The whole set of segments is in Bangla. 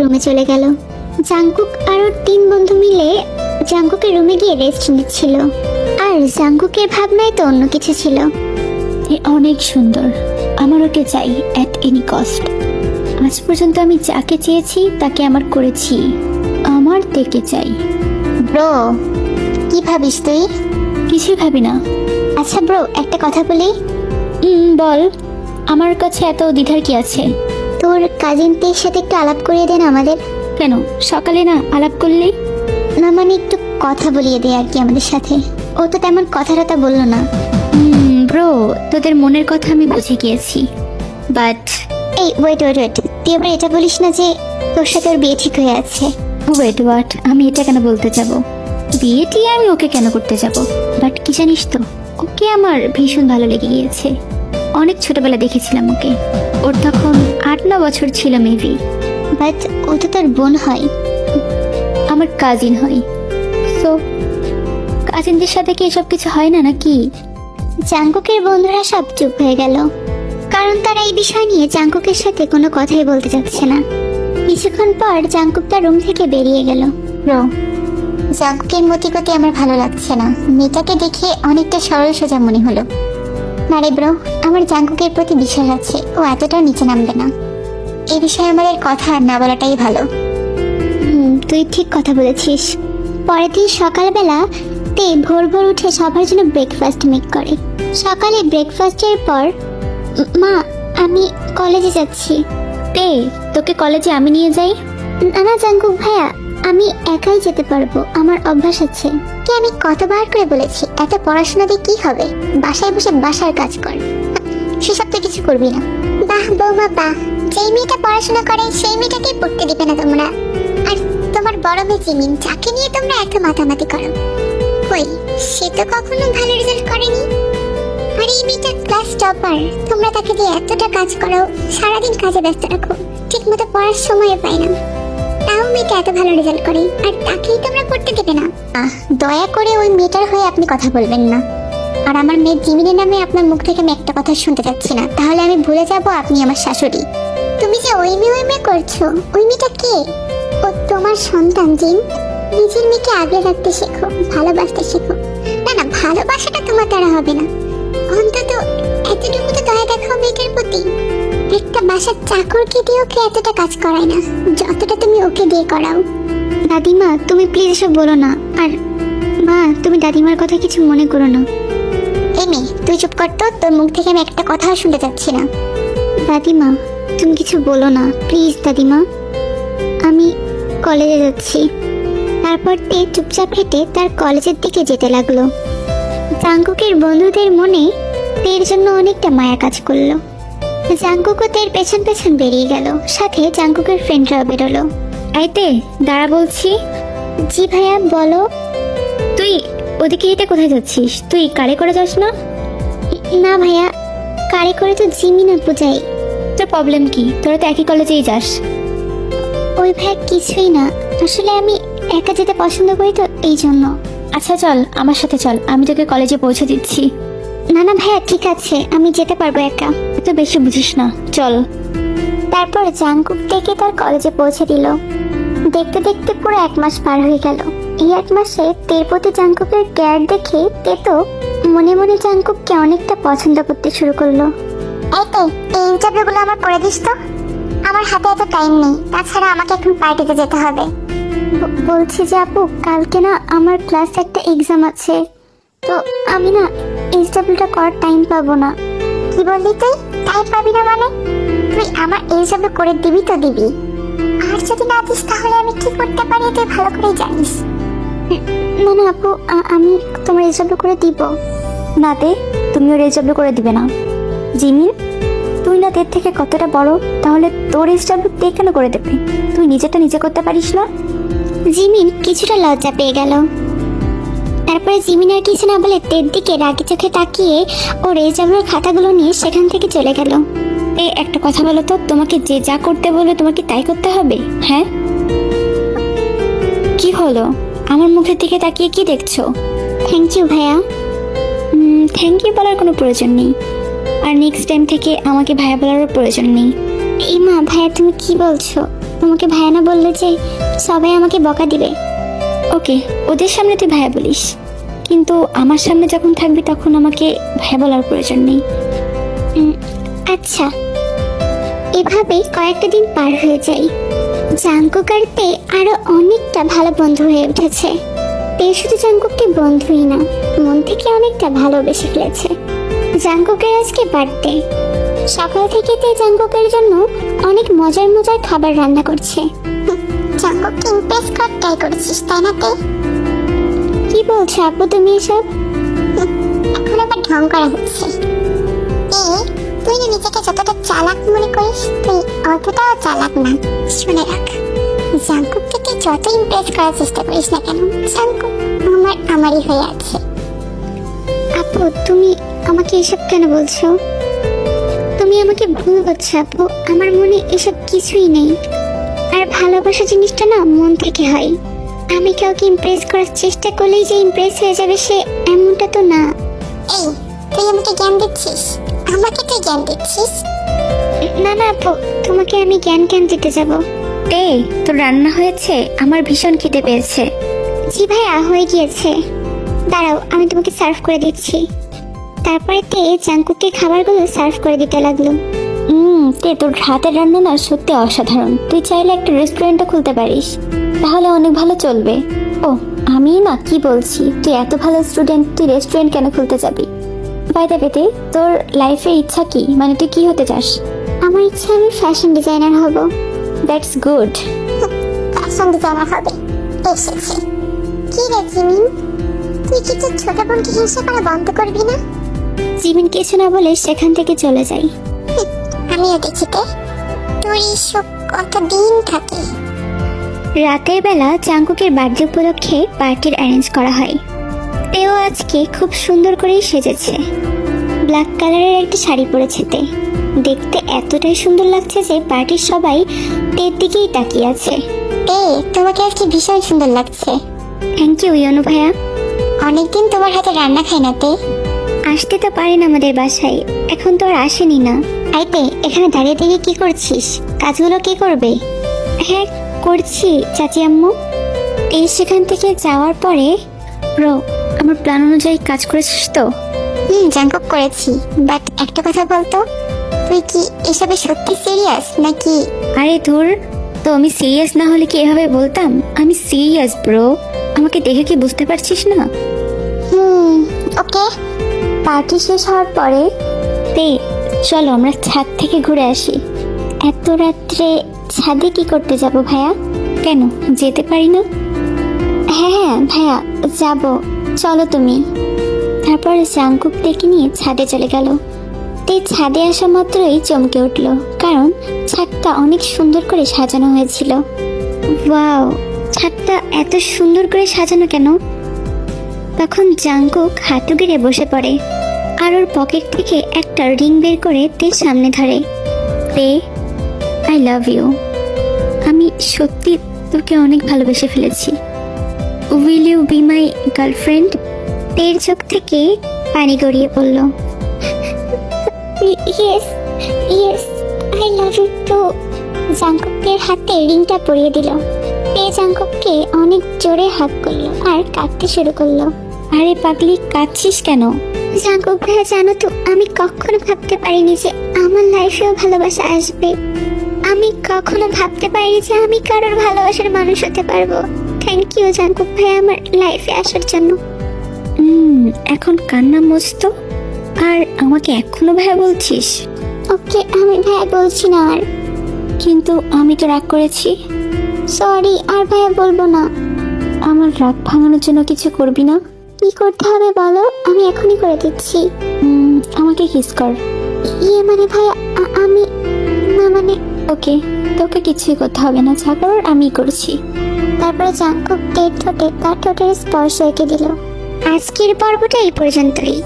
রুমে চলে গেল। জাংকুক আর ওর 3 বন্ধু মিলে জাংকুকের রুমে গিয়ে রেস্ট নিচ্ছিল। আর জাংকুকের ভাবনায় তো অন্য কিছু ছিল। অনেক সুন্দর, আমার ওকে চাই অ্যাট এনি কস্ট। আজ পর্যন্ত আমি যাকে চেয়েছি তাকে আমার করেছি, আমার তেকে চাই। ব্রো, কি ভাবিস তুই? কিছুই ভাবি না। আচ্ছা ব্রো, একটা কথা বলি। বল। আমার কাছে এত দ্বিধার কি আছে? তোর কাজিনদের সাথে একটু আলাপ করিয়ে দেন আমাদের। কেন, সকালে না আলাপ করলেই? না মানে একটু কথা বলিয়ে দে আর কি আমাদের সাথে। ও তো তেমন কথা বললো না। ব্রো, তোদের মনের কথা আমি বুঝে গিয়েছি, বাট এই ওয়েট, তুই আবার এটা বলিস না যে তোর সাথে ওর বিয়ে ঠিক হয়ে আছে। Wait what? আমি এটা কেন বলতে যাব? বিয়েটি আমি ওকে কেন করতে যাব? বাট কি জানিস তো, ওকে আমার ভীষণ ভালো লেগে গিয়েছে। অনেক ছোটবেলা দেখেছিলাম ওকে, ওর তখন 8-9 বছর ছিল মেবি। বাট ও তো তোর বোন হয়। আমার কাজিন হয়। সো কাজিনদের সাথে কি এসব কিছু হয় না নাকি? জাংকুকের বন্ধুরা সব চুপ হয়ে গেল, কারণ তারা এই বিষয় নিয়ে জাংকুকের সাথে কোনো কথাই বলতে চাচ্ছে না। কিছুক্ষণ পর জাংকুক তার রুম থেকে বেরিয়ে গেল। ব্রো, জাংকুকের মতিগতি আমার ভালো লাগছে না। মেয়েটাকে দেখে অনেকটা সরল সোজা মনে হলো। না রে ব্রো, আমার জাংকুকের প্রতি বিশ্বাস আছে, ও এতটাও নিচে নামবে না। এই বিষয়ে আমাদের কথা না বলাটাই ভালো। তুই ঠিক কথা বলেছিস। পরের দিন সকালবেলা তে ভোর উঠে সবার জন্য ব্রেকফাস্ট মেক করে। সকালে ব্রেকফাস্টের পর, মা আমি কলেজে যাচ্ছি। তোকে কলেজে আমি নিয়ে যাই। না জাংকুক ভাইয়া, আমি একাই যেতে পারবো, আমার অভ্যাস আছে। কি আমি কতবার করে বলেছি এত পড়াশোনা দিয়ে কি হবে, বাসায় বসে বাসার কাজ কর। সেসব তো কিছু করবি না। বাহ বৌমা বাহ, যেই মেয়েটা পড়াশোনা করে সেই মেয়েটাকে পড়তে দিবে না তোমরা। আর তোমার বড় মেয়ে জিমিন, যাকে নিয়ে তোমরা এত মাতামাতি করো, কই সে তো কখনো ভালো রেজাল্ট করেনি। আর এই মেয়েটা ক্লাস টপার, তোমরা তাকে দিয়ে এতটা কাজ করো, সারাদিন কাজে ব্যস্ত রাখো, ঠিক মতো পড়ার সময় পায় না। তাও মেয়েটা এত ভালো রেজাল্ট করে, আর তাকেই তোমরা পড়তে দেবে না। দয়া করে ওই মেয়েটার হয়ে আপনি কথা বলবেন না। আর আমার মেয়ে জিমিনের নামে আপনার মুখ থেকে আমি একটা কথা শুনতে চাচ্ছি না, তাহলে আমি ভুলে যাব আপনি আমার শাশুড়ি। তুমি যে ওই মেয়ে করছো, ওই মেয়েটা কে? ও তোমার সন্তান জিন। নিজের মেয়েকে আগলে রাখতে শেখো, ভালোবাসতে শেখো। না ভালোবাসাটা তোমার দ্বারা হবে না, অন্তত এতটুকু তো দয়া দেখাও মেয়েটার প্রতি। একটা বাসার চাকরকে দিয়ে ওকে এতটা কাজ করায় না যতটা তুমি ওকে দিয়ে করাও। দাদিমা তুমি প্লিজ এসব বলো না। আর মা, তুমি দাদিমার কথা কিছু মনে করো না। এমি তুই চুপ কর তো, তোর মুখ থেকে আমি একটা কথাও শুনতে চাচ্ছি না। দাদিমা তুমি কিছু বলো না প্লিজ। দাদিমা, আমি কলেজে যাচ্ছি। তারপর তে চুপচাপ হেঁটে তার কলেজের দিকে যেতে লাগলো। জাংকুকের বন্ধুদের মনে তের জন্য অনেকটা মায়া কাজ করলো। জাংকুকও তের পেছন বেরিয়ে গেল, সাথে জাংকুকের ফ্রেন্ডরাও বেরোলো। আইতে দাঁড়া বলছি। জি ভাইয়া বলো। তুই ওদিকে এটা কোথায় যাচ্ছিস? তুই কারে করে যাস না? না ভাইয়া, কারে করে তো জিমিন আপু যাই। তোর প্রবলেম কি? তোরা তো একই কলেজেই যাস। ওই ভাইয়া কিছুই না, আসলে আমি একা যেতে পছন্দ করি তো এই জন্য। আচ্ছা চল আমার সাথে চল, আমি তোকে কলেজে পৌঁছে দিচ্ছি। না ভাইয়া ঠিক আছে, আমি যেতে পারবো একা। তো বেশি বুঝিস না, চল। তারপর জাংকুক থেকে তার কলেজে পৌঁছে দিল। দেখতে দেখতে পুরো 1 মাস পার হয়ে গেল। এই 1 মাসে তের প্রতি জাংকুকের কেয়ার দেখে তে তো মনে মনে জাংকুককে অনেকটা পছন্দ করতে শুরু করলো। এই ইন্টারভিউগুলো আমার করে দিস তো, আমার হাতে এত টাইম নেই, তাছাড়া আমাকে এখন পার্টিতে যেতে হবে। বলছি যে আপু, কালকে না আমার ক্লাস একটা এক্সাম আছে, তো আমি না ইন্টারভিউটা করার টাইম পাবো না। কি বললি তুই? টাইম পাবি না মানে? তুই আমার ইন্টারভিউ করে দিবি তো দিবি, আর যদি না দিস তাহলে আমি কি করতে পারি তুই ভালো করেই জানিস। না আপু, আমি তোমার ইন্টারভিউ করে দিব। না তে, তুমিও রেজাল্ট করে দিবে না। জিমিন, তুই না তের থেকে কতটা বড়, তাহলে তোর রেজাল্ট তে কেন করে দেবে? তুই নিজেটা নিজে করতে পারিস না? জিমিন কিছুটা লজ্জা পেয়ে গেল। তারপরে জিমিন আর কিছু না বলে তের দিকে রাগি চোখে তাকিয়ে ও রেজাল্টের খাতাগুলো নিয়ে সেখান থেকে চলে গেল। একটা কথা বলো তো, তোমাকে যে যা করতে বলবে তোমাকে তাই করতে হবে? হ্যাঁ, কি হলো? আমার মুখের দিকে তাকিয়ে কি দেখছো? থ্যাংক ইউ ভাইয়া। থ্যাংক ইউ বলার কোনো প্রয়োজন নেই, আর নেক্সট টাইম থেকে আমাকে ভাইয়া বলারও প্রয়োজন নেই। এই মা, ভাইয়া তুমি কি বলছো? তোমাকে ভাইয়া না বললে যে সবাই আমাকে বকা দিবে। ওকে, ওদের সামনে তুই ভাইয়া বলিস, কিন্তু আমার সামনে যখন থাকবি তখন আমাকে ভাইয়া বলার প্রয়োজন নেই। আচ্ছা। এভাবেই কয়েকটা দিন পার হয়ে যায়। জাঙ্কুক আর তে আরো অনেকটা ভালো বন্ধু হয়ে উঠেছে। তে শুধু জাঙ্কুককে বন্ধুই না, মন থেকে অনেকটা ভালোবেসে ফেলেছে। জাঙ্কুকের আজকে বার্থডে। সকাল থেকে তে জাঙ্কুকের জন্য অনেক মজার মজার খাবার রান্না করছে। জাঙ্কুককে ইমপ্রেস করার ট্রাই করেছিস তাই না তে? কি বলছো আপু তুমি এসব? এখন আবার ঢং করা হচ্ছে। তুই না নিজেকে যতটা চালাক মনে করিস, তুই অতটাও চালাক না। শুনে রাখ, জাঙ্কুককে তুই যত ইমপ্রেস করার চেষ্টা করিস না কেন, জাঙ্কুক আমারই হয়ে আছে। আপু তুমি আমাকে এসব কেন বলছো? তুমি আমাকে ভুল বলছো আপু, আমার মনে এসব কিছুই নেই। আর ভালোবাসা জিনিসটা না মন থেকে হয়। আমি কাউকে ইমপ্রেস করার চেষ্টা করলেই যে ইমপ্রেস হয়ে যাবে সে এমনটা তো না। এই তুই আমাকে জ্ঞান দিচ্ছিস? আমাকে তুই জ্ঞান দিচ্ছিস? না না আপু, তোমাকে আমি জ্ঞান দিতে যাব। তে, তোর রান্না হয়েছে? আমার ভীষণ খিদে পেয়েছে। জি ভাইয়া, হয়ে গিয়েছে। দাঁড়াও, আমি তোমাকে সার্ভ করে দিচ্ছি। তারপরে তে জাঙ্কুককে খাবারগুলো সার্ভ করে দিতে লাগলো। তে, তোর হাতের রান্না না সত্যি অসাধারণ। তুই চাইলে একটা রেস্টুরেন্টও খুলতে পারিস, তাহলে অনেক ভালো চলবে। ও, আমি না কি বলছি, তুই এত ভালো স্টুডেন্ট, তুই রেস্টুরেন্ট কেন খুলতে যাবি? বাইরে পেতে তোর লাইফের ইচ্ছা কি, মানে তুই কি হতে চাস? আমার ইচ্ছা আমি ফ্যাশন ডিজাইনার হব। That's good. ফ্যাশন ডিজাইনার হবে এসেছে। কি রে জিমিন, তুই কি তোর ছোট বোনকে হিংসা করা বন্ধ করবি না? জিমিন কিছু না বলে সেখান থেকে চলে যাই। আমিও দেখিতে তোর এইসব কতদিন থাকে। রাতের বেলা জাঙ্কুকের বার্থডে উপলক্ষে পার্টির অ্যারেঞ্জ করা হয়। তেও আজকে খুব সুন্দর করেই সেজেছে। ব্ল্যাক কালারের একটা শাড়ি পরেছে তে। দেখতে এতটাই সুন্দর লাগছে যে পার্টির সবাই তের দিকেই তাকিয়ে আছে। তোমাকে আজকে ভীষণ সুন্দর লাগছে। থ্যাংক ইউ ইয়নু ভাইয়া। অনেকদিন তোমার হাতে রান্না খাই না তে। আসতে তো পারেন আমাদের বাসায়, এখন তো আর আসেনি না। আইতে এখানে দাঁড়িয়ে থেকে কি করছিস? কাজগুলো কে করবে? হ্যাঁ করছি চাচি আম্মু। এই সেখান থেকে যাওয়ার পরে ব্রো, আমার প্ল্যান অনুযায়ী কাজ করেছিস তো? জাঙ্কুক করেছি, বাট একটা কথা বলতো, তুই কি এসবে সত্যি সিরিয়াস নাকি? আরে ধুর, তো আমি সিরিয়াস না হলে কি এভাবে বলতাম? আমি সিরিয়াস ব্রো, আমাকে দেখে কি বুঝতে পারছিস না? ওকে। পার্টি শেষ হওয়ার পরে তে চলো আমরা ছাদ থেকে ঘুরে আসি। এত রাত্রে ছাদে কি করতে যাব ভাইয়া? কেন যেতে পারি না? হ্যাঁ ভাইয়া যাব, চলো তুমি। তারপর জাঙ্কুক ডেকে নিয়ে ছাদে চলে গেল। তে ছাদে আসা মাত্রই চমকে উঠল, কারণ ছাদটা অনেক সুন্দর করে সাজানো হয়েছিল। ওয়াও, ছাদটা এত সুন্দর করে সাজানো কেন? তখন জাঙ্কুক হাঁটু গেড়ে বসে পড়ে আর ওর পকেট থেকে একটা রিং বের করে তের সামনে ধরে। তে, আই লাভ ইউ। আমি সত্যি তোকে অনেক ভালোবেসে ফেলেছি। Will you be my girlfriend? তের চোখ থেকে পানি গড়িয়ে পড়ল। Yes yes, I love you too. জাঙ্কুকের হাতে রিংটা পরিয়ে দিল। তে জাঙ্কুককে অনেক জোরে হাত করলো আর কাঁদতে শুরু করলো। আরে পাগলি, কাঁদছিস কেন? জাঙ্কুক ভাইয়া জানো তো, আমি কখনো ভাবতে পারিনি যে আমার লাইফেও ভালোবাসা আসবে। আমি কখনো ভাবতে পারিনি যে আমি কারোর ভালোবাসার মানুষ হতে পারবো। থ্যাংক ইউ জাঙ্কুক ভাইয়া আমার লাইফে আসার জন্য। এখন কান্না মুছতো আর আমাকে এখনো ভাইয়া বলছিস? ওকে, আমি ভাইয়া বলছি না আর। কিন্তু আমি তো রাগ করেছি। সরি, আর ভাইয়া বলবো না। আমার রাগ ভাঙানোর জন্য কিছু করবি না? কি করতে হবে বলো, আমি এখনই করে দিচ্ছি। আমাকে কিস কর। ইয়ে মানে ভাইয়া আমি না মানে। ওকে, তোকে কিছুই করতে হবে না, যা করার আমি করছি। তারপরে জাঙ্কুক টের ঠোঁটে তার ঠোঁটের স্পর্শ এঁকে দিল। আজকের পর্বটা এই পর্যন্তই।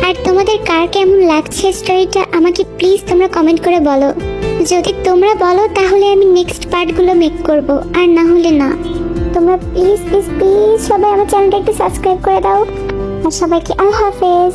আর তোমাদের কার কেমন লাগছে স্টোরিটা আমাকে প্লিজ তোমরা কমেন্ট করে বলো। যদি তোমরা বলো তাহলে আমি নেক্সট পার্টগুলো মেক করব, আর না হলে না। তোমরা প্লিজ প্লিজ প্লিজ সবাই আমার চ্যানেলটা একটু সাবস্ক্রাইব করে দাও। আর সবাইকে আল্লাহ হাফেজ।